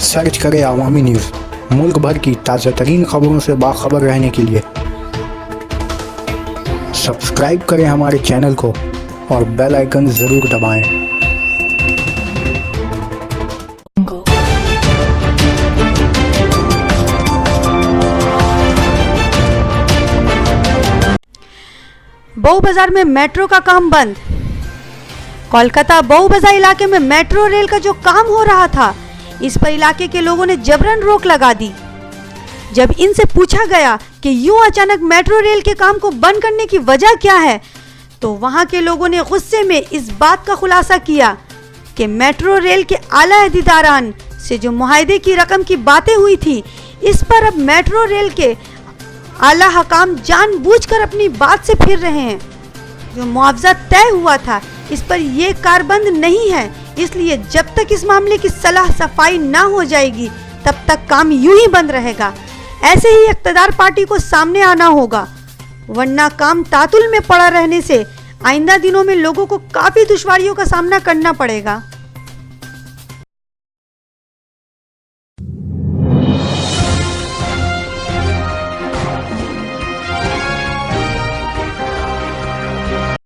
Search करें अवामी news. मुल्क भर की ताज़ा तरीन खबरों से बाखबर रहने के लिए सब्सक्राइब करें हमारे चैनल को और बेल आइकन ज़रूर दबाएं। बऊ बाजार में मेट्रो का काम बंद। कोलकाता बऊ बाजार इलाके में मेट्रो रेल का जो काम हो रहा था, इस पर इलाके के लोगों ने जबरन रोक लगा दी। जब इनसे पूछा गया कि यूं अचानक मेट्रो रेल के काम को बंद करने की वजह क्या है, तो वहां के लोगों ने गुस्से में इस बात का खुलासा किया कि मेट्रो रेल के आला अहदेदारान से जो मुआहदे की रकम की बातें हुई थी, इस पर अब मेट्रो रेल के आला हकाम जानबूझकर अपनी बात से फिर रहे हैं। जो मुआवजा तय हुआ था, इस पर यह कारबंद नहीं है, इसलिए जब तक इस मामले की सलाह सफाई ना हो जाएगी तब तक काम यूं ही बंद रहेगा। ऐसे ही इक़्तिदार पार्टी को सामने आना होगा, वरना काम तातुल में पड़ा रहने से आइंदा दिनों में लोगों को काफ़ी दुश्वारियों का सामना करना पड़ेगा।